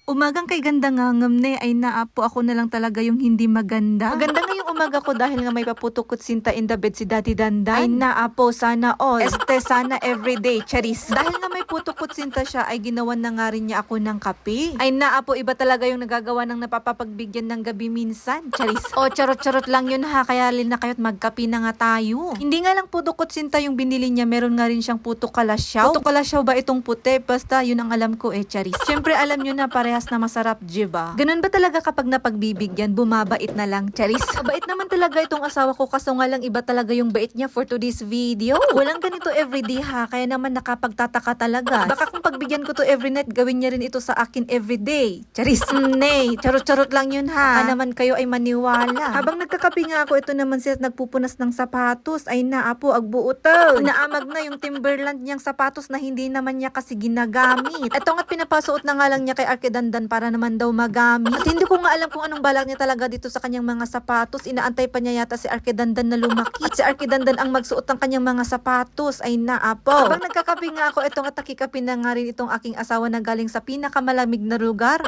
Umagang kay ganda nga ngamne ay naapo ako na lang talaga yung hindi maganda. Maganda nga yung umaga ko dahil nga may paputukot sinta in the bed si Daddy Dandan. Ay naapo, sana all. Sana everyday, charis. Dahil nga may putukot sinta siya ay ginawan na nga rin niya ako ng kape. Ay naapo, iba talaga yung nagagawa ng napapagbigyan ng gabi minsan, charis. O charot-charot lang yun ha, kaya lil na kayo't magkape na nga tayo. Hindi nga lang putukot sinta yung binili niya, meron nga rin siyang puto kalasyaw. Puto kalasyaw ba itong puti? Basta yun ang alam ko charis. Siyempre alam nyo na parehas na masarap, diba? Ganun ba talaga kapag napagbibigyan, bumabait na lang, charis? Mabait naman talaga itong asawa ko, kaso nga lang iba talaga yung bait niya for today's video. Walang ganito everyday ha, kaya naman nakapagtataka talaga. Baka kung pagbigyan ko to every night, gawin niya rin ito sa akin everyday. Charis, nay, charot-charot lang yun ha. Baka naman kayo ay maniwala. Habang nagkakape nga ako, ito naman siya nagpupunas ng sapatos. Ay naapo, agbuutaw. Naamag na yung Timberland niyang sapatos na hindi naman niya kasi ginagamit. Ito nga't pinapasuot na nga lang niya kay Arkedandan para naman daw magamit. At hindi ko nga alam kung anong balak niya talaga dito sa kanyang mga sapatos. Inaantay pa niya yata si Arkedandan na lumaki. At si Arkedandan ang magsuot ng kanyang mga sapatos. Ay naapo. Habang nagkakape nga ako, ito nga takikape na nga rin itong aking asawa na galing sa pinakamalamig na lugar.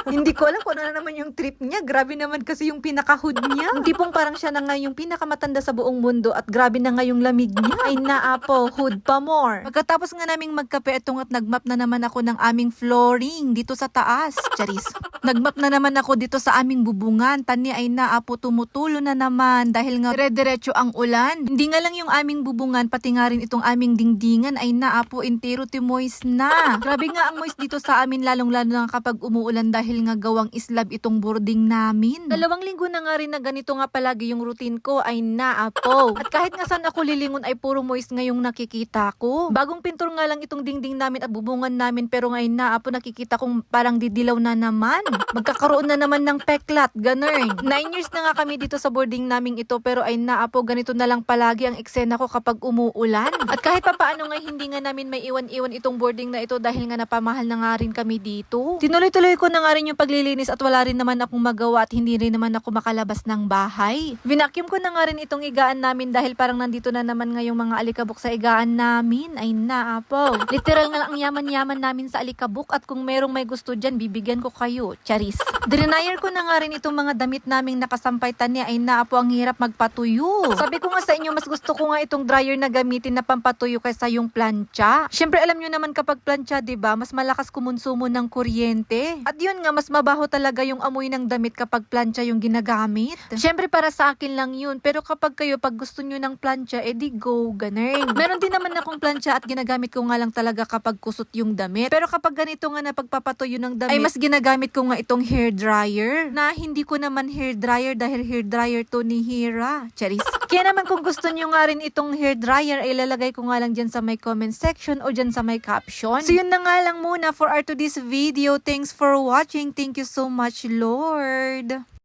Hindi ko alam kung ano na naman yung trip niya. Grabe naman kasi yung pinaka-hood niya. Yung tipong parang siya na nga yung pinakamatanda sa buong mundo at grabe na nga yung lamig niya. Ay naapo, hood pa more. Pagkatapos nga naming magkape, ito nga't nagmap na naman ako ng aming flooring dito sa taas. Charis. Nagmap na naman ako dito sa aming bubungan. Tani ay naapo, tumutulo na naman dahil nga dire-diretso ang ulan. Hindi nga lang yung aming bubungan, pati nga rin itong aming dingdingan ay naapo, entero timoys na. Grabe nga ang moist dito sa amin, lalong-lalo na kapag umuulan dahil nga gawang slab itong boarding namin. 2 linggo na nga rin na ganito nga palagi yung routine ko, ay naapo. At kahit nga saan ako lilingon ay puro moist ngayong nakikita ko. Bagong pintur nga lang itong dingding namin at bubungan namin, pero ngayon naapo nakikita kong parang didilaw na naman. Magkakaroon na naman ng peklat, ganun. 9 years na nga kami dito sa boarding naming ito, pero ay naapo, ganito na lang palagi ang eksena ko kapag umuulan. At kahit pa paano nga hindi nga namin may iwan-iwan itong boarding na ito dahil nga napamahal na nga rin kami dito. Tinuloy-tuloy ko na nga rin yung paglilinis at wala rin naman akong magawa at hindi rin naman ako makalabas ng bahay. Vinacuum ko na nga rin itong igaan namin dahil parang nandito na naman nga yung mga alikabok sa igaan namin. Ay naapo. Literal nga lang ang yaman-yaman namin sa alikabok at kung merong may gusto dyan, bibigyan ko kayo. Charis. Drinayer ko na nga rin itong mga damit naming nakasampay tani, ay naapo, ang hirap magpatuyo. Sabi ko nga sa inyo, mas gusto ko nga itong dryer na gamitin na pampatuyo kaysa yung plancha. Syempre alam nyo naman kapag plancha, 'di ba, mas malakas kumonsumo ng kuryente. At yun nga, mas mabaho talaga yung amoy ng damit kapag plancha yung ginagamit. Syempre para sa akin lang yun, pero kapag kayo, pag gusto nyo ng plancha, edi go, ganun. Meron din naman akong plancha at ginagamit ko nga lang talaga kapag kusot yung damit. Pero kapag ganito nga na pagpapatuyo ng damit, ay mas ginagamit ko nga itong hair dryer, na hindi ko naman hair dryer dahil hair dryer to ni Hira. Charis. Kaya naman kung gusto nyo nga rin itong hair dryer, ay ilalagay ko nga lang dyan sa may comment section o dyan sa may caption. So yun na nga lang muna for our today's video. Thanks for watching. Thank you so much, Lord.